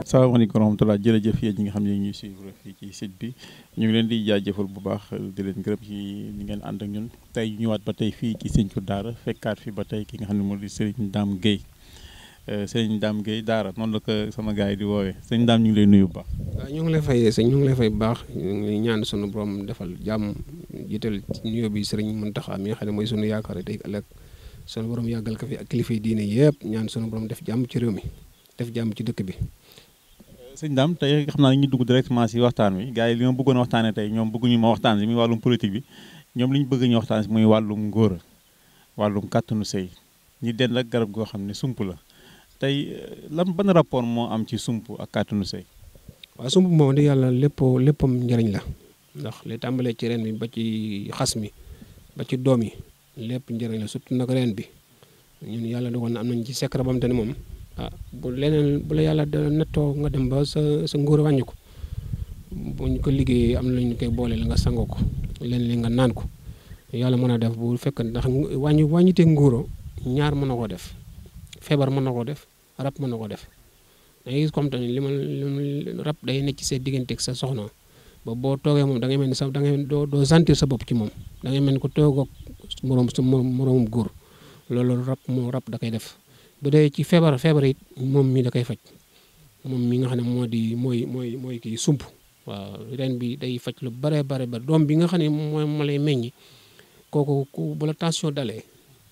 salaamaaleykum wa rahmatulah jërëjëf yéen ñi nga xam ne ñuy suivre fii ci site bi ñu ngi leen di jaajëfal bu baax di leen gërëm ci ni ngeen ànd ak ñun tey ñëwaat ba tey fii ci Sinthiou Daara fekkaat fi ba tey ki nga xam ne moo di Serigne Dame Gueye Serigne Dame Gueye Daara noonu la ko sama gars yi di woowee Serigne Dame ñu ngi lay nuyu bu baax. waaw ñu ngi lay fay sëñ ñu ngi lay fay bu baax ñu ngi ñaan sunu borom defal jàmm jiital nuyoo bi Serigne Mountakha mi nga xam ne mooy sunu yaakaar tey ëllëg sunu borom yàggal ko fi ak kilifa yi diine yëpp ñaan sunu borom def jàmm ci réew mi def jàmm ci dëkk bi. sëñ Dame tey xam naa ñu dugg directement si waxtaan wi gars yi li ma bëggoon waxtaanee tey ñoom bëgguñu ma waxtaan si muy wàllum politique bi ñoom li ñu bëgg ñu waxtaan si muy wàllum ngóora wàllum kàttanu sëy ñi dend ak garab goo xam ne sump la tey lan ban rapport moo am ci sump ak kàttanu sëy. waaw sump moom di yàlla léppam njëriñ la ndax li tàmbalee ci ren bi ba ci xas mi ba ci doom yi lépp njëriñ la surtout nag ren bi ñun yàlla dogal na am nañ ci secret bam te ne moom. bu leneen bu la yàlla nettoo nga dem ba sa ngóor wàññi ko bu ñu ko liggéeyee am na lu ñu koy boole la nga sangoo ko leen li nga naan ko yàlla mën a def bu fekk ndax wàññitee ngóoro ñaar mën na koo def feebar mën na koo def rab mën na koo def da ngay gis comme te li ma rab day nekk ci sa digganteeg sa soxna ba boo toogee moom da ngay mel ni sax da ngay doo sentir sa bopp ci moom da ngay mel ni ko toog ak moroomum góor loolu rab da koy def. bu dee ci feebar it moom mi da koy faj moom mi nga xam ne mooy kii sump waaw ren bi day faj lu bare doom bi nga xam ne mooy ma lay meññi kooku bu la tension dalee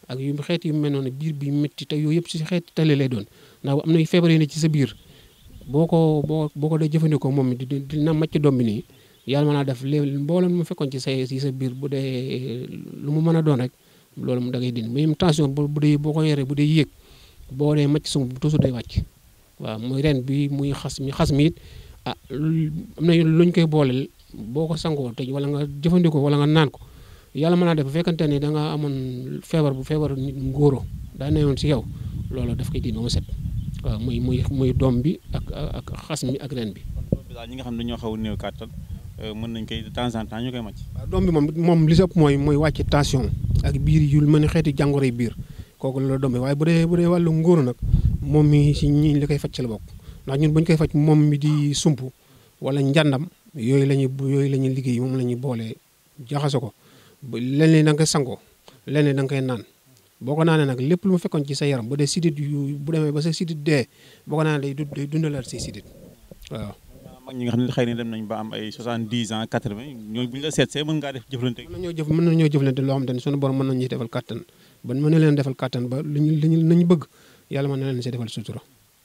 ak yu xeet yu mel noonu biir bi métti te yooyu yëpp si xeeti tale lay doon ndax am na feebar yu ne ci sa biir boo ko dee jëfandikoo moom mi dina màcc doom bi nii yàlla mën naa def léegi mboolem mu fekkoon ci sa biir bu dee lu mu mën a doon rek loolu mu da ngay dindi même tension bu dee boo ko yoree bu dee yéeg boo dee màcc sump toujours day wàcc waaw muy ren bi muy xas mi it am na luñ koy booleel boo ko sangoo tey wala nga jëfandikoo wala nga naan ko yàlla mën naa def bu fekkante ni da nga amoon feebar nit ngóoro daa newoon si yow loolu daf koy dindi ba mu set waaw muy doom bi ak xas mi ak ren bi. daal ñi nga xam ne dañoo xaw a néew kàttan mën nañ koy de temps en temps ñu koy màcc. waaw doom bi moom li si ëpp mooy wàcc tension ak biir yu mën a xeeti jàngoro yi biir. kooku la doom bi waaye bu dee wàllu ngóor nag moom mi si ñi li koy faj ci la bokk ndax ñun bu ñu koy faj moom mi di sump wala njàndam yooyu la ñuy liggéey moom la ñuy boole jaxase ko leneen da nga koy sangoo leneen da nga koy naan boo ko naanee nag lépp lu mu fekkoon ci sa yaram bu dee sidit bu demee ba sa sidit dee boo ko naanee day dundalaat say sidit waaw. mag ñi nga xam ne xëy na dem nañ ba am ay 70 ans 80 ñooñu bu ñu la seetsee mën ngaa def jëflante. mën nañoo jëflante loo xam te ne sunu borom mën nañu defal kàttan ba mën na leen defal kàttan ba nañu bëgg yàlla mën na leen see defal sutura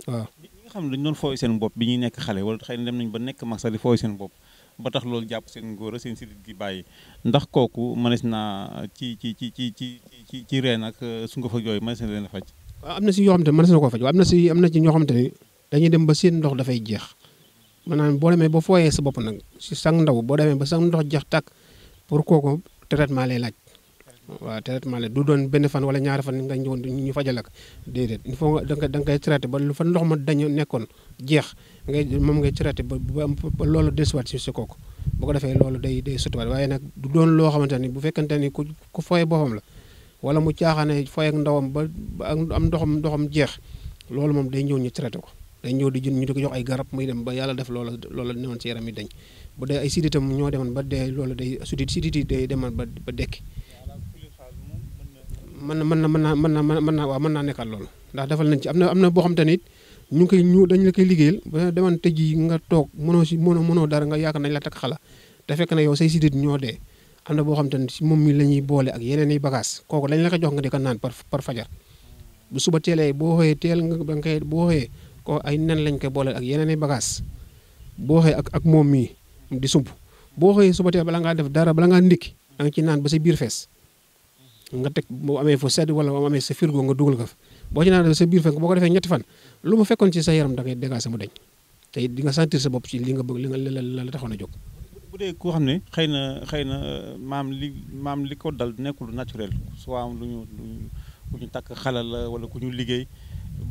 waaw. ñi nga xam ne dañu doon fooy seen bopp bi ñuy nekk xale wala xëy na dem nañ ba nekk mag sax di fooy seen bopp ba tax loolu jàpp seen ngóor seen sidit gi bàyyi ndax kooku mënees naa ci reen ak su nga fa yooyu mënees na leen a faj. waaw am na si yoo xam te mënees na koo faj waaye am na ci ñoo xam te ne dañuy dem ba seen ndox dafay jeex maanaam boo demee ba fooyee sa bopp nag si sang ndaw boo demee ba sang ndox jeex tàkk pour kooku traitement lay laaj. waaw traitement la du doon benn fan wala ñaari fan nga ñëwoon ñu fajal ak déedéet il faut da nga koy traité ba lu fa ndox ma dañu nekkoon jeex ngay traité ba loolu desuwaat si kooku boo ko defee loolu day sutwaat waaye nag du doon loo xamante ni bu fekkante ni ku fooye boppam la wala mu caaxaane fooye ak ndawam ba am ndoxam jeex loolu moom day ñëw ñu traité ko day ñëw di ñu di ko jox ay garab muy dem ba yàlla def loolu newoon si yaram yi dañ bu dee ay siditam ñoo demoon ba dee loolu day sidit yi day demoon ba dekki mën naa nekkal loolu ndax defal nañ ci am na boo xam te ne it dañ la koy liggéeyal ba demoon tëj yi nga toog mënoo dara nga yaakaar nañ la takk xala te fekk na yow say sidit ñoo dee am na boo xam te ne si moom mi la ñuy boole ak yeneen i bagage kooku dañ la ko jox nga di ko naan par fajar bu suba teelee boo xëyee teel nga da nga koy boo xëyee ko ay nen lañ koy boole ak yeneen i bagage boo xëyee ak moom mii di sump boo xëyee suba teel bala ngaa def dara bala ngaa ndikki da nga ci naan ba sa biir fees nga teg boo amee fu sedd wala boo amee sa frigo nga dugal ko fa boo ci naan sa biir fekk boo ko defee ñetti fan lu mu fekkoon ci sa yaram da ngay dégager mu dañ te di nga sentir sa bopp ci li nga bëgg li nga la taxoon a jóg. bu dee koo xam ne xëy na maam li ko dal nekkul naturel soit lu ñu takk xalal la wala ku ñu liggéey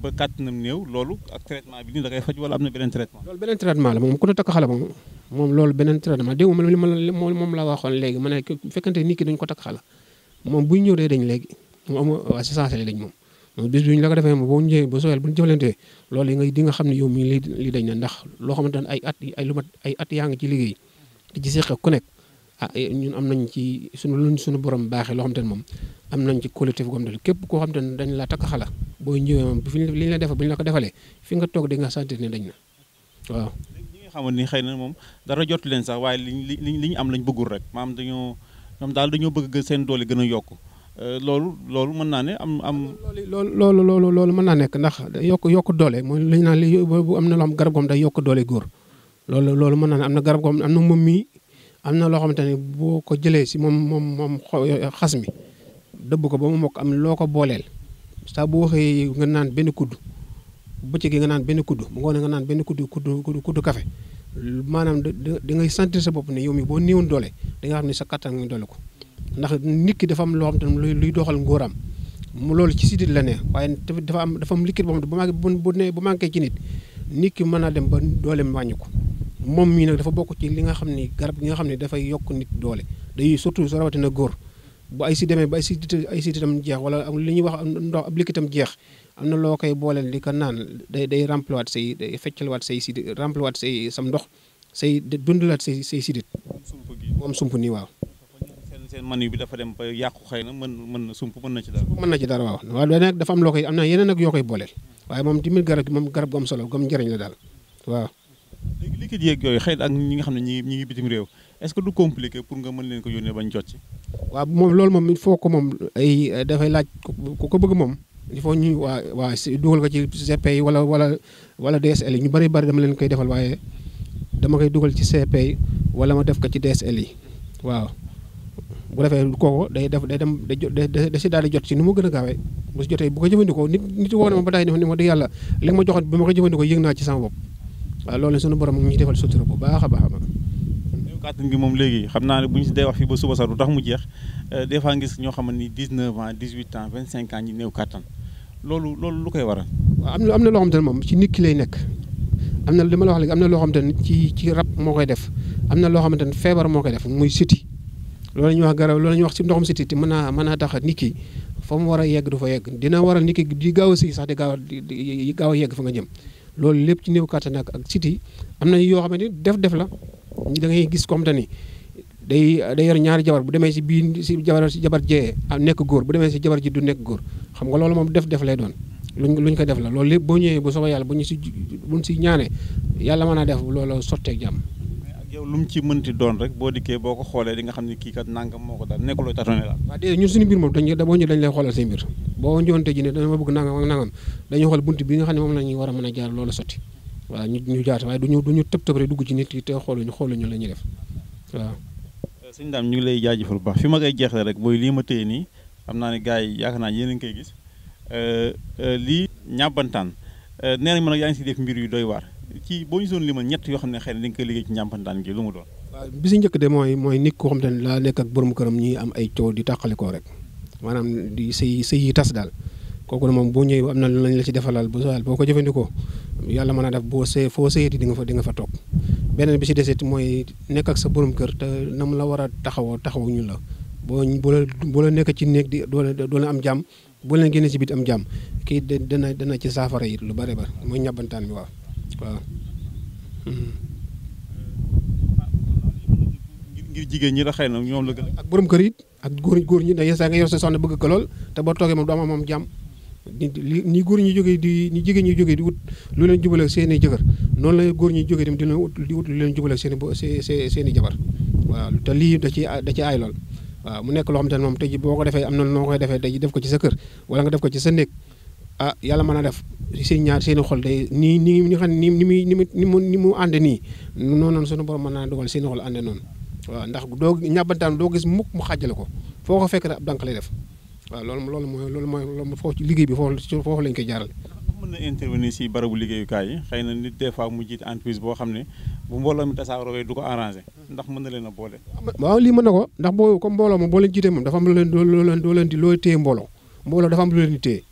ba kàttanam néew loolu ak traitement bi nii da koy faj wala am na beneen traitement. loolu beneen traitement la moom ku ne takk xala moom loolu beneen traitement dégg nga moom la waxoon léegi ma ne fekkante nit ki dañu ko takk xala moom buy ñëw dee dañ léegi moom am waa si sensé dañ moom bis bi ñu la ko defee moom boo ñëwee ba sooyal bu ñu jëflantee loolu yi nga di nga xam ne yow mii li dañ na ndax loo xamante ne ay lu mat ay at yaa ngi ci liggéey di ci seq ku nekk ñun am nañ ci suñu borom baaxee loo xamante ne moom am nañ ci collectif goo xamante ne képp koo xamante ne dañ la takk xala boo ñëwee moom li ñu la defal bu ñu la ko defalee fi nga toog di nga sentir ne dañ na waaw. ñi nga xamante ni xëy na moom dara jotu leen sax waaye li ñu am lañ bëggul rek maanaam ñoom daal dañoo bëgg seen doole gën a yokk loolu mën naa ne loolu mën naa nekk ndax yokk doole mooy li ñu naan li bu am na loo xam garab goom day yokk doole góor loolu mën naa ne am na garab goom am na moom mii am na loo xamante ne boo ko jëlee si moom xas mi dëbb ko ba mu mokk am loo ko booleel saa bu waxee nga naan benn kudd bëccëg gi nga naan benn kudd bu ngoonee nga naan benn kudd café maanaam da ngay sentir sa bopp ne yow mi boo néewoon doole da nga xam ne sa kattan nga doole ko ndax nit ki dafa am loo xamante ne luy doxal ngóoram mu loolu ci sidit la ne waaye dafa am liquide boo xamante bu manqué ci nit ki mën naa dem ba dooleem wàññi ko moom mii nag dafa bokk ci li nga xam ni garab gi nga xam ne dafay yokk nit doole day surtout soo rawatina góor bu ay si demee ba ay siditam jeex wala li ñuy wax ndox ab liquitam jeex am na loo koy booleel di ko naan day rempliwaat day feccaliwaat say sidit rempliwaat sam ndox dundalaat say sidit moom sump nii waaw. seen manu bi dafa dem ba yàqu xëy na mën na ci dara. mën na ci dara waaw waaye nag dafa am loo koy am na yeneen nag yoo koy booleel waaye moom tamit garab gu am solo gu am njëriñ la daal waaw. léegi liquide yeeg yooyu xëy na ak ñi nga xam ne ñi ngi bitim réew est-ce que du compliqué pour nga mën leen ko yónnee bañ jot ci. waaw moom loolu moom il faut que moom dafay laaj ku ko bëgg moom il faut ñu waa dugal ko ci CP yi wala DSL yi ñu bari dama leen koy defal waaye dama koy dugal ci CP yi wala ma def ko ci DSL yi waaw. bu defee kooku day dem da si daal di jot ci nu mu gën a gaawee bu si jotee bu ko jëfandikoo nit woo na ma ba tey ni ma di yàlla li nga ma joxoon bi ma ko jëfandikoo yëg naa ci sama bopp waaw loolu suñu borom mu ngi defal sutura bu baax a baax a baax. néew kàttan gi moom léegi xam naa ne bu ñu si dee wax fii ba suba sax du tax mu jeex des fois ngis ñoo xam ni 19 ans 18 ans 25 ans ñi néew kàttan loolu lu koy waral. waaw am na loo xamante ne moom ci nit ki lay nekk am na li ma la wax léegi am na loo xamante ne ci rab moo koy def am na loo xamante ne feebar moo koy def muy siti loolu la ñuy wax garab loolu la ñuy wax ci ndoxum siti te mën naa tax nit ki fa mu war a yegg du fa yegg dina waral nit ki di gaaw a si sax di gaaw a yegg fa nga jëm loolu lépp ci néew kàttan ak siti am na yoo xamante ni def la da ngay gis ko xamante ni day yor ñaari jabar bu demee si bii si jabar jee nekk góor bu demee si jabar ji du nekk góor xam nga loolu moom def lay doon luñ ko def la loolu lépp boo ñëwee bu soobee yàlla buñ si ñaanee yàlla mën naa def loolu sotteeg jàmm. yow lu mu ci mënti doon rek boo dikkee boo ko xoolee di nga xam ne kii kat nangam moo ko daal nekkuloo tâtonné la. waaw déedéet ñun suñu mbir moom dañ lay xoolal say mbir boo ñëwante ji ne dama bëgg nangam ak nangam dañuy xool bunt bi nga xam ne moom la ñuy war a mën a jaar loolu sotti waaw ñu jaar waaye duñu tëb rek dugg ci nit yi te xooluñu la ñuy def waaw. sëñ Dame ñu ngi lay jaajëfal bu baax fi ma koy jeexlee rek mooy lii ma téye nii xam naa ne gars yi yaakaar naa yéen a ngi koy gis lii ñàbbantaan nee nañ ma nag yaa ngi si def mbir yu doy waar ci boo ñu doon limal ñett yoo xam ne xëy na di nga koy liggéey ci ñàmpantaan gi lu mu doon. waaw bi si njëkk de mooy nit koo xam te ne laa nekk ak borom këram ñi am ay coow di tàqalikoo rek maanaam di sëy yi tas daal kooku ne moom boo ñëwee am na lañ la ci defalal boo ko jëfandikoo yàlla mën a def foo sëyati di nga fa toog beneen bi si deseet mooy nekk ak sa borom kër te na mu la war a taxawuñu la boo la nekk ci néeg di doo la am jàmm boo leen génne si biit am jàmm kii dana ci saafara yi lu bare bare mooy ñàbbantaan bi waaw. ngir jigéen ñi la xëy na ñoom la gën ak borom kër yi ak góor ñi da yeesaa nga yor sa soxna bëgg ko lool te boo toogee moom doo am moom jàmm ni góor ñi jógee ni jigéen ñi jógee di wut lu leen jubale ak seen i jëkkër noonu la góor ñi jógee di wut lu leen jubale ak seen i jabar waaw te lii da ci aay lool waaw mu nekk loo xam te ne moom tey ji boo ko defee am na noo koy defee tey ji def ko ci sa kër wala nga def ko ci sa néeg yàlla mën a def seen ñaar seen i xol day ni xam ne ni mu ànde nii noonu suñu borom mën naa dogal seen i xol ànde noonu waaw ndax ñàbbantaan doo gis mukk mu xàjjale ko foo ko fekk rek ab dànk lay def waaw loolu mooy foofu ci liggéey bi foofu lañ koy jaaral. mën na intervenir si barabu liggéeyukaay yi xëy na nit des fois mu jiite entreprise boo xam ne bu mbooloo mi tasaaroo du ko arrangé ndax mën na leen a boole. waaw lii mën na ko ndax comme mbooloo moom boo leen jiitee moom dafa am loo leen di looy téye mbooloo dafa am lu leen di téye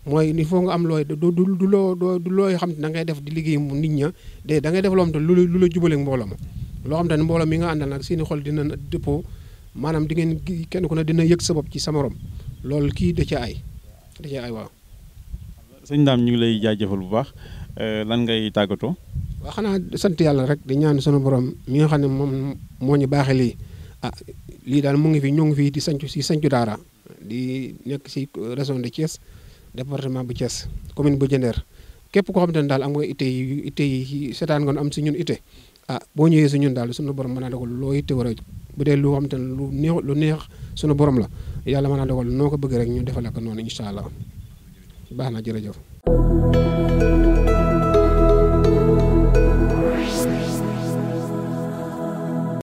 mooy il faut nga am looy du looy xam ne da ngay def di liggéey mu nit ña da ngay def loo xam te lu la jubaleeg mbooloo ma loo xam te ne mbooloo mi nga àndal nag seeni xol dina dëppoo maanaam di ngeen kenn ku ne dina yëg sa bopp ci sa morom loolu kii da cee ay waaw. sëñ Dame ñu ngi lay jaajëfal bu baax lan ngay tàggatoo. waaw xanaa sant yàlla rek di ñaan sunu borom mi nga xam ne moom moo ñu baaxee lii lii daal mu ngi fi ñoo ngi fi di sancu daara di nekk si région de Thiès département bu Thiès commune bu Diender képp koo xamante ne daal am nga itte yi seetaan nga am si ñun itte boo ñëwee si ñun daal sunu borom mën naa dogal loo itte war a bu dee lu xamante ne lu neex sunu borom la yàlla mën naa dogal noo ko bëgg rek ñu defal ko noonu incha allah baax na jërëjëf.